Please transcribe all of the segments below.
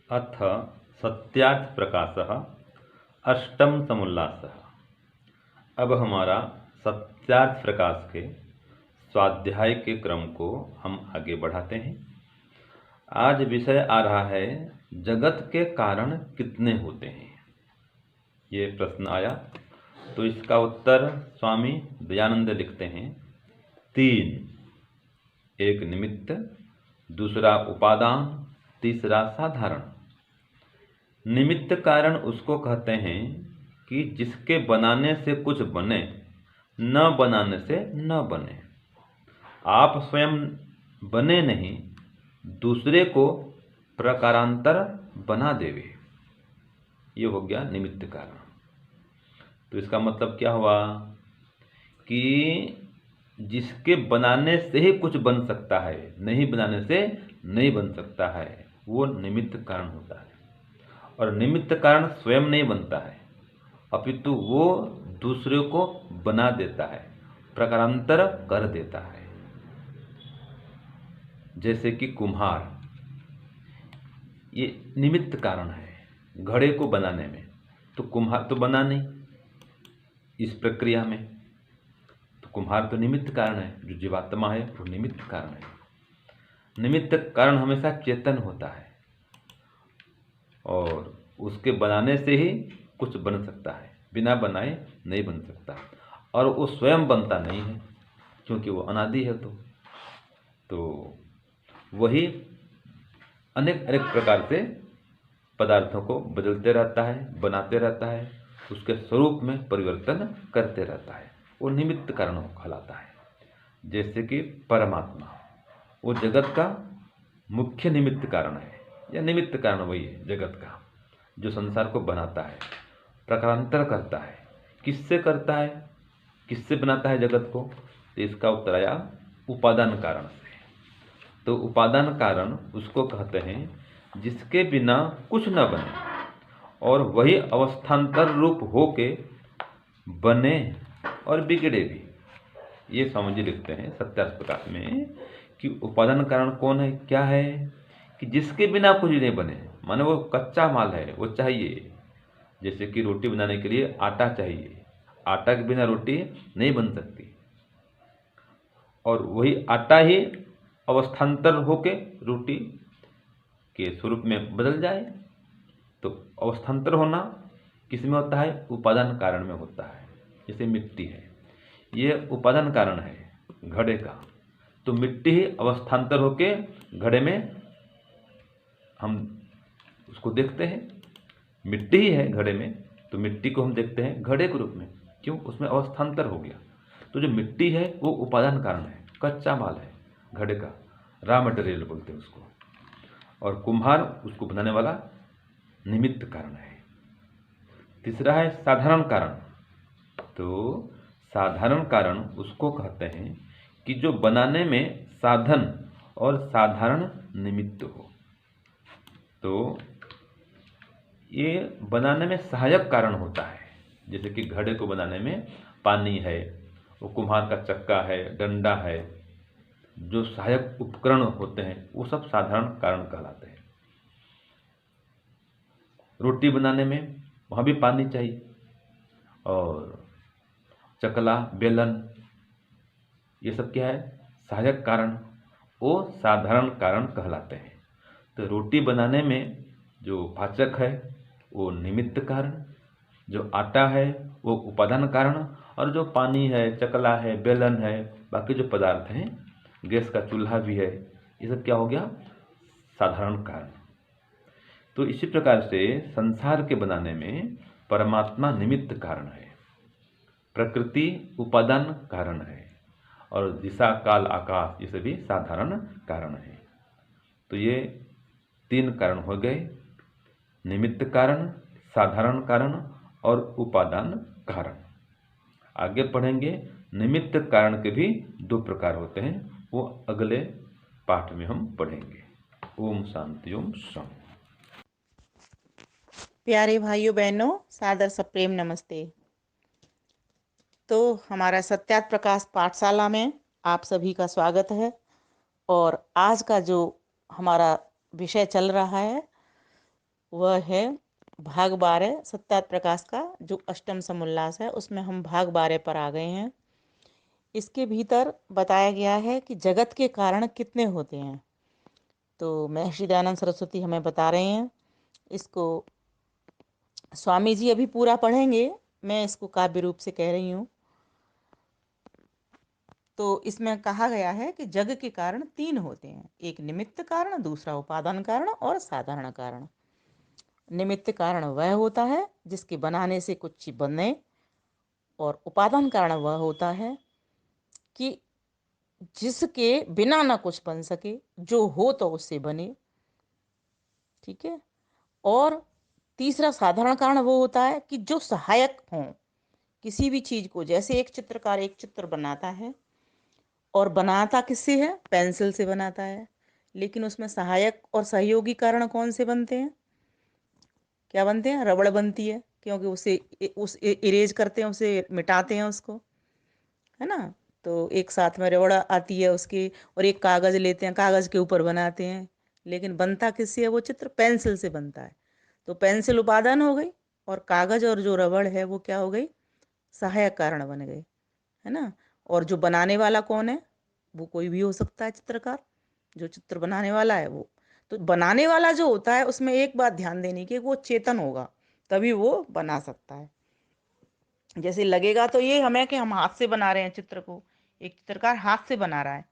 अथ सत्यार्थ प्रकाशः अष्टम समुल्लासः। अब हमारा सत्यार्थ प्रकाश के स्वाध्याय के क्रम को हम आगे बढ़ाते हैं। आज विषय आ रहा है जगत के कारण कितने होते हैं। ये प्रश्न आया तो इसका उत्तर स्वामी दयानंद लिखते हैं 3। एक निमित्त, दूसरा उपादान, तीसरा साधारण। निमित्त कारण उसको कहते हैं कि जिसके बनाने से कुछ बने, न बनाने से न बने। आप स्वयं बने नहीं, दूसरे को प्रकारांतर बना देवे, ये हो गया निमित्त कारण। तो इसका मतलब क्या हुआ कि जिसके बनाने से ही कुछ बन सकता है, नहीं बनाने से नहीं बन सकता है, वो निमित्त कारण होता है। और निमित्त कारण स्वयं नहीं बनता है, अपितु वो दूसरे को बना देता है, प्रकारांतर कर देता है। जैसे कि कुम्हार, ये निमित्त कारण है घड़े को बनाने में। तो कुम्हार तो बना नहीं इस प्रक्रिया में, तो कुम्हार तो निमित्त कारण है। जो जीवात्मा है वो निमित्त कारण है। निमित्त कारण हमेशा चेतन होता है और उसके बनाने से ही कुछ बन सकता है, बिना बनाए नहीं बन सकता। और वो स्वयं बनता नहीं है क्योंकि वो अनादि है। तो वही अनेक अनेक प्रकार से पदार्थों को बदलते रहता है, बनाते रहता है, उसके स्वरूप में परिवर्तन करते रहता है। वो निमित्त कारण कहलाता है। जैसे कि परमात्मा, वो जगत का मुख्य निमित्त कारण है, या निमित्त कारण वही है जगत का, जो संसार को बनाता है, प्रकारांतर करता है। किससे करता है, किससे बनाता है जगत को? तो इसका उत्तर आया उपादान कारण से। तो उपादान कारण उसको कहते हैं जिसके बिना कुछ न बने और वही अवस्थान्तर रूप होके बने और बिगड़े भी। ये स्वामी जी लिखते हैं सत्यार्थ प्रकाश में कि उपादान कारण कौन है, क्या है कि जिसके बिना कुछ नहीं बने, माने वो कच्चा माल है, वो चाहिए। जैसे कि रोटी बनाने के लिए आटा चाहिए, आटा के बिना रोटी नहीं बन सकती। और वही आटा ही अवस्थान्तर होके रोटी के स्वरूप में बदल जाए। तो अवस्थान्तर होना किस में होता है? उपादान कारण में होता है। जैसे मिट्टी है, ये उपादान कारण है घड़े का। तो मिट्टी ही अवस्थान्तर होके घड़े में हम उसको देखते हैं। मिट्टी ही है घड़े में, तो मिट्टी को हम देखते हैं घड़े के रूप में। क्यों? उसमें अवस्थान्तर हो गया। तो जो मिट्टी है वो उपादान कारण है, कच्चा माल है घड़े का, रॉ मटेरियल बोलते हैं उसको। और कुम्हार उसको बनाने वाला निमित्त कारण है। तीसरा है साधारण कारण। तो साधारण कारण उसको कहते हैं कि जो बनाने में साधन और साधारण निमित्त हो। तो ये बनाने में सहायक कारण होता है। जैसे कि घड़े को बनाने में पानी है, वो कुम्हार का चक्का है, डंडा है, जो सहायक उपकरण होते हैं वो सब साधारण कारण कहलाते हैं। रोटी बनाने में वहाँ भी पानी चाहिए, और चकला, बेलन, ये सब क्या है? सहायक कारण, वो साधारण कारण कहलाते हैं। तो रोटी बनाने में जो पाचक है वो निमित्त कारण, जो आटा है वो उपादान कारण, और जो पानी है, चकला है, बेलन है, बाकी जो पदार्थ हैं, गैस का चूल्हा भी है, ये सब क्या हो गया? साधारण कारण। तो इसी प्रकार से संसार के बनाने में परमात्मा निमित्त कारण है, प्रकृति उपादान कारण है, और दिशा, काल, आकाश ये सभी साधारण कारण है। तो ये 3 कारण हो गए, निमित्त कारण, साधारण कारण और उपादान कारण। आगे पढ़ेंगे निमित्त कारण के भी 2 प्रकार होते हैं, वो अगले पाठ में हम पढ़ेंगे। ओम शांति, ओम शांति। प्यारे भाइयों बहनों, सादर सप्रेम नमस्ते। तो हमारा सत्यार्थ प्रकाश पाठशाला में आप सभी का स्वागत है। और आज का जो हमारा विषय चल रहा है वह है भाग 12 सत्यात प्रकाश का जो अष्टम समुल्लास है, उसमें हम भाग 12 पर आ गए हैं। इसके भीतर बताया गया है कि जगत के कारण कितने होते हैं। तो महर्षि दयानंद सरस्वती हमें बता रहे हैं। इसको स्वामी जी अभी पूरा पढ़ेंगे, मैं इसको काव्य रूप से कह रही हूँ। तो इसमें कहा गया है कि जग के कारण 3 होते हैं, एक निमित्त कारण, दूसरा उपादान कारण और साधारण कारण। निमित्त कारण वह होता है जिसके बनाने से कुछ चीज बने, और उपादान कारण वह होता है कि जिसके बिना ना कुछ बन सके, जो हो तो उससे बने। ठीक है। और तीसरा साधारण कारण वो होता है कि जो सहायक हों किसी भी चीज को। जैसे एक चित्रकार एक चित्र बनाता है, और बनाता किससे है? पेंसिल से बनाता है। लेकिन उसमें सहायक और सहयोगी कारण कौन से बनते हैं? क्या बनते हैं? रबड़ बनती है, क्योंकि इरेज करते हैं, उसे मिटाते हैं उसको, है ना। तो एक साथ में रबड़ आती है उसकी, और एक कागज लेते हैं, कागज के ऊपर बनाते हैं। लेकिन बनता किससे है वो चित्र? पेंसिल से बनता है। तो पेंसिल उपादान हो गई, और कागज और जो रबड़ है वो क्या हो गई? सहायक कारण बन गए, है ना। और जो बनाने वाला कौन है? वो कोई भी हो सकता है, चित्रकार। जो चित्र बनाने वाला है वो, तो बनाने वाला जो होता है उसमें एक बात ध्यान देने की, वो चेतन होगा, तभी वो बना सकता है। जैसे लगेगा तो ये हमें कि हम हाथ से बना रहे हैं चित्र को, एक चित्रकार हाथ से बना रहा है,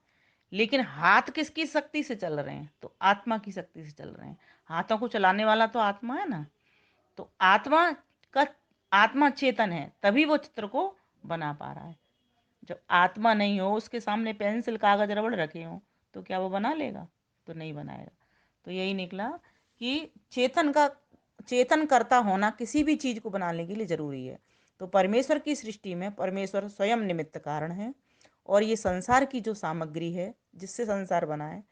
लेकिन हाथ किसकी शक्ति से चल रहे हैं? तो आत्मा की शक्ति से चल रहे हैं। हाथों को चलाने वाला तो आत्मा है ना। तो का आत्मा चेतन है, तभी वो चित्र को बना पा रहा है। जब आत्मा नहीं हो, उसके सामने पेंसिल कागज रबड़ रखे हो, तो क्या वो बना लेगा? तो नहीं बनाएगा। तो यही निकला कि चेतन करता होना किसी भी चीज को बनाने के लिए जरूरी है। तो परमेश्वर की सृष्टि में परमेश्वर स्वयं निमित्त कारण है, और ये संसार की जो सामग्री है जिससे संसार बना है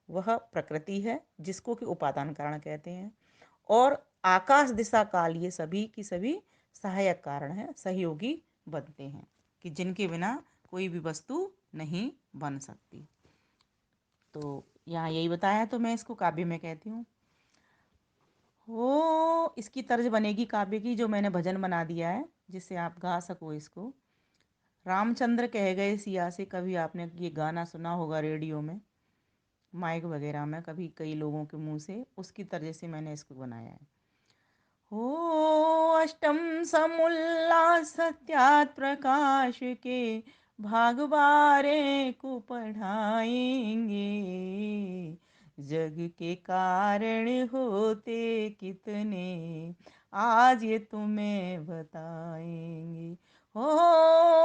वह प्रकृति है, जिसको कि उपादान कारण कहते हैं। और आकाश दिशा काल ये सभी की सभी सहायक कारण है, सहयोगी बनते हैं, कि जिनके बिना कोई भी वस्तु नहीं बन सकती। तो यहाँ यही बताया, तो मैं इसको काव्य में कहती हूँ। वो इसकी तर्ज बनेगी काव्य की, जो मैंने भजन बना दिया है जिससे आप गा सको इसको। रामचंद्र कह गए सिया से, कभी आपने ये गाना सुना होगा रेडियो में, माइक वगैरह में, कभी कई लोगों के मुंह से, उसकी तर्ज से मैंने इसको बनाया है। हो अष्टम समुल्लास सत्यात प्रकाश के, भाग बारे को पढ़ाएंगे, जग के कारण होते कितने, आज ये तुम्हें बताएंगे। हो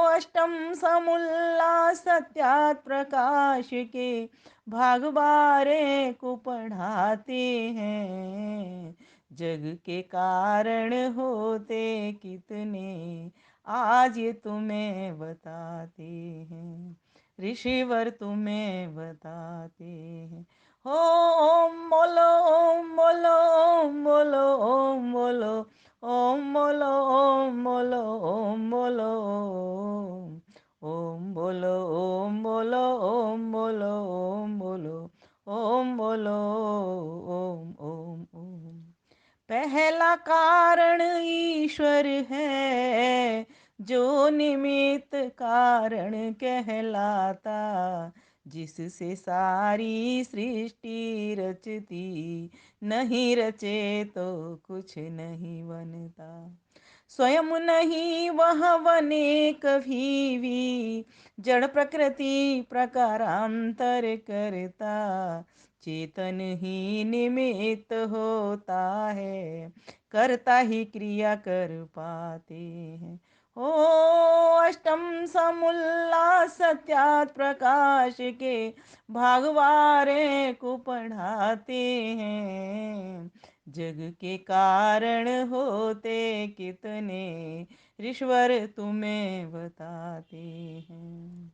अष्टम समुल्लास सत्यात प्रकाश के, भाग बारे को पढ़ाते हैं, जग के कारण होते कितने, आज ये तुम्हें बताते हैं, ऋषिवर तुम्हें बताते हैं। हो ओम बोलो, ओम बोलो, ओम बोलो, ओम बोलो, ओम बोलो, ओम बोलो, ओम बोलो, ओम बोलो, ओम बोलो, ओम बोलो, ओम बोलो, ओम बोलो, ओम ओम ओम। पहला कारण ईश्वर है, जो निमित्त कारण कहलाता, जिससे सारी सृष्टि रचती, नहीं रचे तो कुछ नहीं बनता। स्वयं नहीं वह बने कभी भी, जड़ प्रकृति प्रकारांतर करता, चेतन ही निमित्त होता है, करता ही क्रिया कर पाते हैं। ओ अष्टम समुल्लास सत्यात प्रकाश के, भागवारे को पढ़ाते हैं, जग के कारण होते कितने, ईश्वर तुम्हें बताते हैं।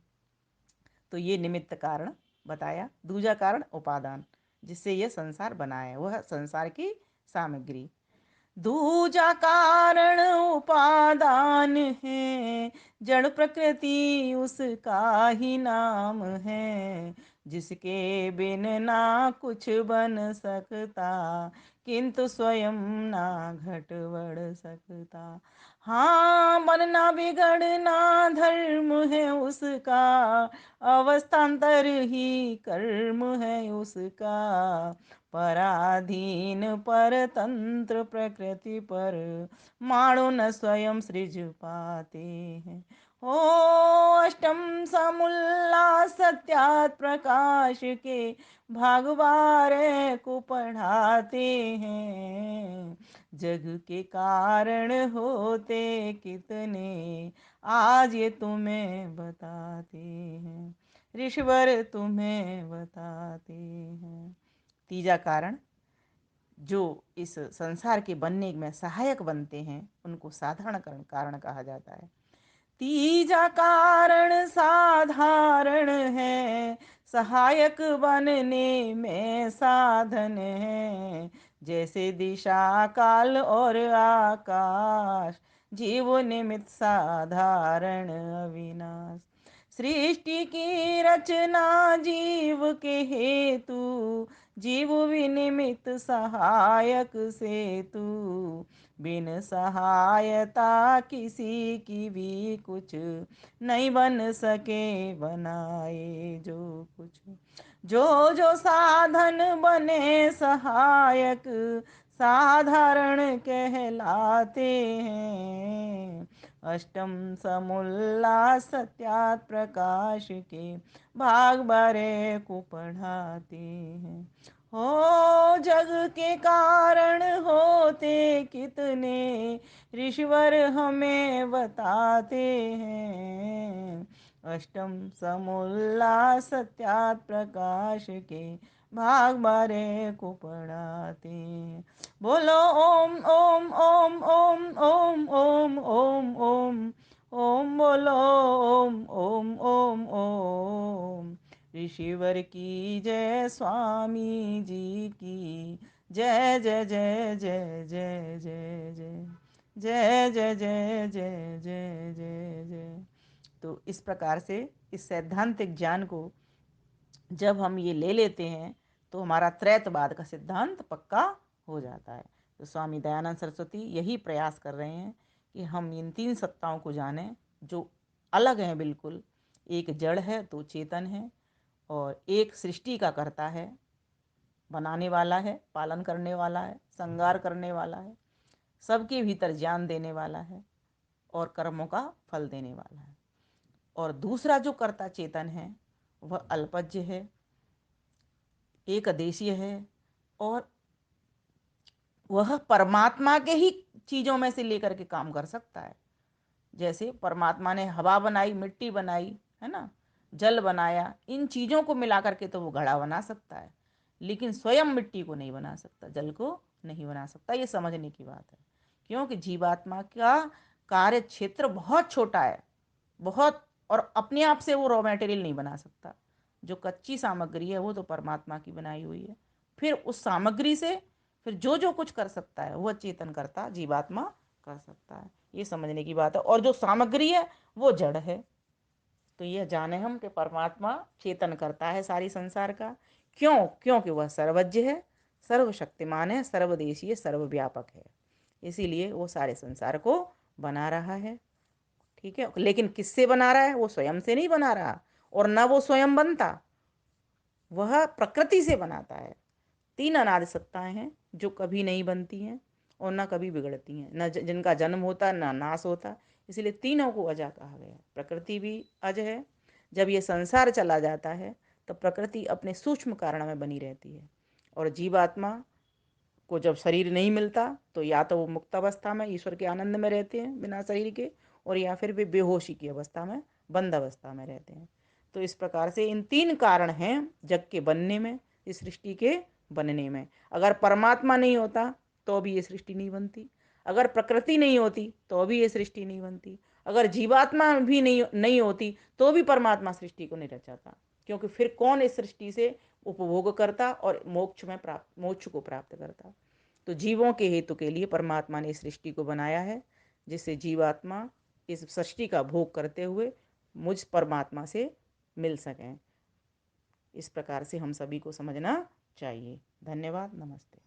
तो ये निमित्त कारण बताया। दूजा कारण उपादान, जिससे यह संसार बना है, वह संसार की सामग्री। दूजा कारण उपादान है, जड़ प्रकृति उसका ही नाम है, जिसके बिन ना कुछ बन सकता, किंतु स्वयं ना घट बढ़ सकता। हाँ, बनना बिगड़ना धर्म है उसका, अवस्थांतर ही कर्म है उसका, पराधीन परतंत्र प्रकृति पर, मानो न स्वयं सृज पाते हैं। ओ अष्टम समुल्लास सत्यात प्रकाश के, भाग बारह को पढ़ाते हैं। जग के कारण होते कितने, आज ये तुम्हें बताते हैं, ऋषिवर तुम्हें बताते हैं। तीजा कारण, जो इस संसार के बनने में सहायक बनते हैं, उनको साधारण कारण कहा जाता है। तीजा कारण साधारण है, सहायक बनने में साधन है। जैसे दिशा काल और आकाश, जीव निमित्त साधारण अविनाश। सृष्टि की रचना जीव के हेतु, जीव विनिमित सहायक सेतु, बिन सहायता किसी की भी कुछ, नहीं बन सके बनाए जो कुछ। जो जो साधन बने सहायक, साधारण कहलाते हैं। अष्टम समुल्लास सत्यात प्रकाश के, भाग बारह को पढ़ाते हैं। हो जग के कारण होते कितने, ऋषिवर हमें बताते हैं। अष्टम समुल्लास सत्यात प्रकाश के, भाग बारह को पढ़ाते हैं। बोलो ओम ओम ओम ओम ओम ओम ओम ओम ओम, बोलो ओम ओम ओम ओम। ऋषिवर की जय, स्वामी जी की जय जय जय जय जय जय जय जय जय जय जय जय जय जय। तो इस प्रकार से इस सैद्धांतिक ज्ञान को जब हम ये ले लेते हैं, तो हमारा त्रैतवाद का सिद्धांत पक्का हो जाता है। तो स्वामी दयानंद सरस्वती यही प्रयास कर रहे हैं कि हम इन तीन सत्ताओं को जानें, जो अलग हैं बिल्कुल। एक जड़ है, तो चेतन है, और एक सृष्टि का कर्ता है, बनाने वाला है, पालन करने वाला है, संगार करने वाला है, सबके भीतर ज्ञान देने वाला है, और कर्मों का फल देने वाला है। और दूसरा जो कर्ता चेतन है, वह अल्पज्य है, एक देशीय है, और वह परमात्मा के ही चीज़ों में से लेकर के काम कर सकता है। जैसे परमात्मा ने हवा बनाई, मिट्टी बनाई, है ना, जल बनाया, इन चीज़ों को मिला करके तो वो घड़ा बना सकता है, लेकिन स्वयं मिट्टी को नहीं बना सकता, जल को नहीं बना सकता। ये समझने की बात है, क्योंकि जीवात्मा का कार्य क्षेत्र बहुत छोटा है, बहुत, और अपने आप से वो रॉ मटेरियल नहीं बना सकता। जो कच्ची सामग्री है वो तो परमात्मा की बनाई हुई है, फिर उस सामग्री से फिर जो जो कुछ कर सकता है वह चेतन करता जीवात्मा कर सकता है। ये समझने की बात है। और जो सामग्री है वो जड़ है। तो यह जाने हम कि परमात्मा चेतन करता है सारी संसार का। क्यों? क्योंकि वह सर्वज्ञ है, सर्वशक्तिमान है, सर्वदेशीय, सर्वव्यापक है, इसीलिए वो सारे संसार को बना रहा है। ठीक है, लेकिन किससे बना रहा है? वो स्वयं से नहीं बना रहा, और न वो स्वयं बनता, वह प्रकृति से बनाता है। तीन अनादि सत्ताएं हैं जो कभी नहीं बनती हैं और न कभी बिगड़ती हैं, न जिनका जन्म होता न नाश होता। इसलिए तीनों को अजा कहा गया। प्रकृति भी अज है। जब ये संसार चला जाता है तो प्रकृति अपने सूक्ष्म कारण में बनी रहती है, और जीवात्मा को जब शरीर नहीं मिलता तो या तो वो मुक्त अवस्था में ईश्वर के आनंद में रहते हैं बिना शरीर के, और या फिर वे बेहोशी की अवस्था में, बंद अवस्था में रहते हैं। तो इस प्रकार से इन तीन कारण हैं जग के बनने में, इस सृष्टि के बनने में। अगर परमात्मा नहीं होता तो भी ये सृष्टि नहीं बनती, अगर प्रकृति नहीं होती तो भी ये सृष्टि नहीं बनती, अगर जीवात्मा भी नहीं होती तो भी परमात्मा सृष्टि को नहीं रचाता। क्योंकि फिर कौन इस सृष्टि से उपभोग करता और मोक्ष को प्राप्त करता। तो जीवों के हेतु के लिए परमात्मा ने इस सृष्टि को बनाया है, जिससे जीवात्मा इस सृष्टि का भोग करते हुए मुझ परमात्मा से मिल सकें। इस प्रकार से हम सभी को समझना चाहिए। धन्यवाद। नमस्ते।